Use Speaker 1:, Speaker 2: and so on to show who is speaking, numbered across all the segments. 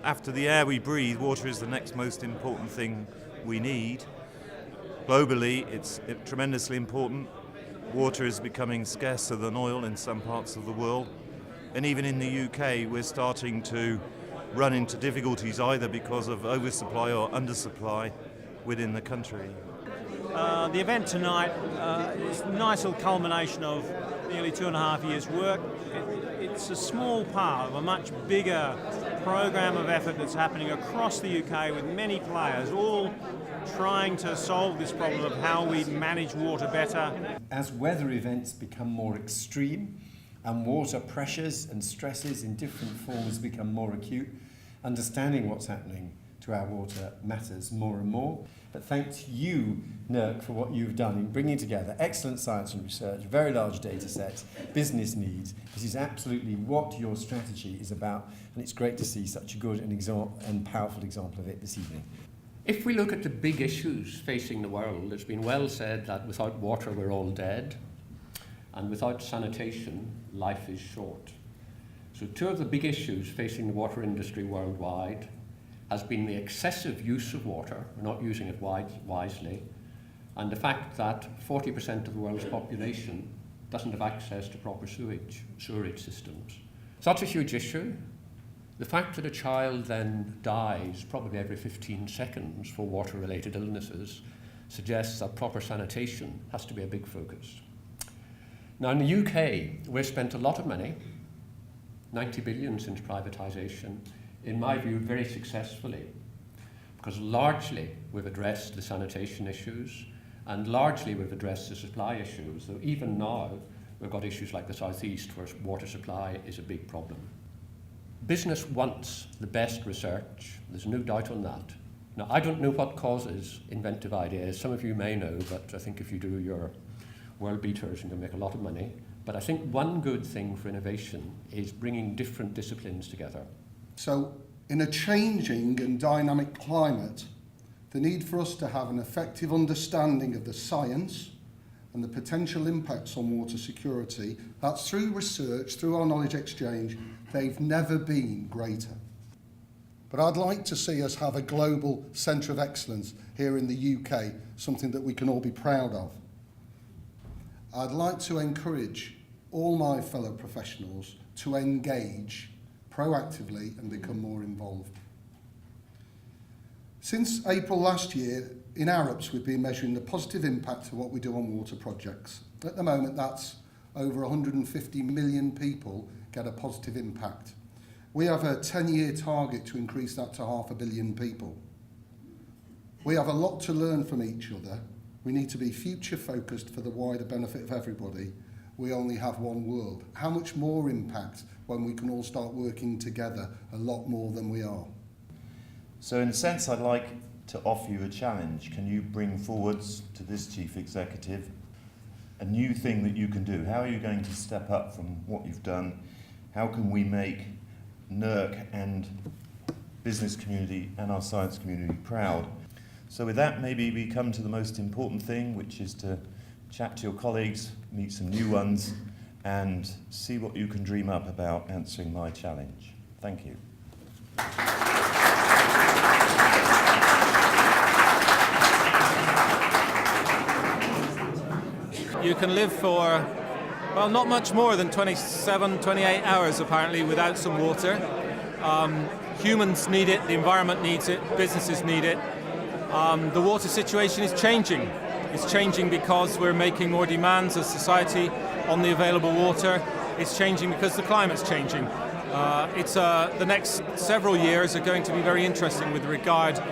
Speaker 1: After the air we breathe, water is the next most important thing we need. Globally, it's tremendously important. Water is becoming scarcer than oil in some parts of the world. And even in the UK, we're starting to run into difficulties either because of oversupply or undersupply within the country.
Speaker 2: The event tonight is a nice little culmination of nearly 2.5 years' work. It's a small part of a much bigger program of effort that's happening across the UK with many players, all trying to solve this problem of how we manage water better.
Speaker 3: As weather events become more extreme and water pressures and stresses in different forms become more acute, understanding what's happening to our water matters more and more. But thanks to you, NERC, for what you've done in bringing together excellent science and research, very large data sets, business needs. This is absolutely what your strategy is about, and it's great to see such a good and powerful example of it this evening.
Speaker 4: If we look at the big issues facing the world, it's been well said that without water we're all dead, and without sanitation, life is short. So two of the big issues facing the water industry worldwide has been the excessive use of water, we're not using it wisely, and the fact that 40% of the world's population doesn't have access to proper sewerage systems. So that's a huge issue. The fact that a child then dies probably every 15 seconds for water-related illnesses suggests that proper sanitation has to be a big focus. Now in the UK, we've spent a lot of money, 90 billion since privatisation, in my view, very successfully, because largely we've addressed the sanitation issues and largely we've addressed the supply issues, though even now we've got issues like the South East where water supply is a big problem. Business wants the best research, there's no doubt on that. Now, I don't know what causes inventive ideas. Some of you may know, but I think if you do, you're world beaters and you'll make a lot of money. But I think one good thing for innovation is bringing different disciplines together.
Speaker 5: So, in a changing and dynamic climate, the need for us to have an effective understanding of the science and the potential impacts on water security, that's through research, through our knowledge exchange, they've never been greater. But I'd like to see us have a global centre of excellence here in the UK, something that we can all be proud of. I'd like to encourage all my fellow professionals to engage proactively and become more involved. Since April last year, in Arups we've been measuring the positive impact of what we do on water projects. At the moment that's over 150 million people get a positive impact. We have a 10-year target to increase that to 500 million people. We have a lot to learn from each other. We need to be future focused for the wider benefit of everybody. We only have one world. How much more impact when we can all start working together a lot more than we are?
Speaker 6: So in a sense, I'd like to offer you a challenge. Can you bring forwards to this Chief Executive a new thing that you can do? How are you going to step up from what you've done? How can we make NERC and business community and our science community proud? So with that, maybe we come to the most important thing, which is to chat to your colleagues, meet some new ones, and see what you can dream up about answering my challenge. Thank you.
Speaker 7: You can live for, well, not much more than 27, 28 hours apparently without some water. Humans need it, the environment needs it, businesses need it. The water situation is changing. It's changing because we're making more demands as society on the available water. It's changing because the climate's changing. The next several years are going to be very interesting with regard,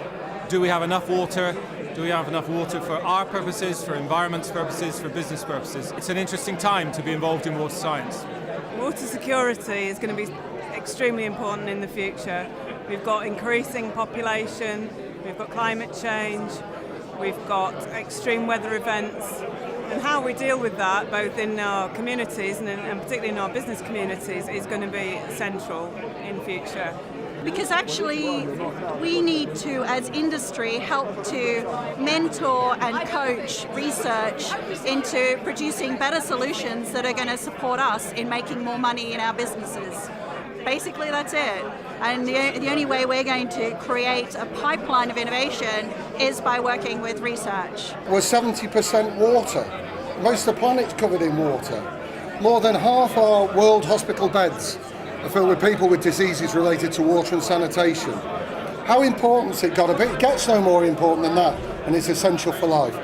Speaker 7: do we have enough water? Do we have enough water for our purposes, for environment's purposes, for business purposes? It's an interesting time to be involved in water science.
Speaker 8: Water security is going to be extremely important in the future. We've got increasing population, we've got climate change, we've got extreme weather events, and how we deal with that, both in our communities and particularly in our business communities, is going to be central in future.
Speaker 9: Because actually we need to, as industry, help to mentor and coach research into producing better solutions that are going to support us in making more money in our businesses. Basically, that's it. And the only way we're going to create a pipeline of innovation is by working with research.
Speaker 5: We're 70% water. Most of the planet's covered in water. More than half our world hospital beds are filled with people with diseases related to water and sanitation. How important's it got to be? It gets no more important than that, and it's essential for life.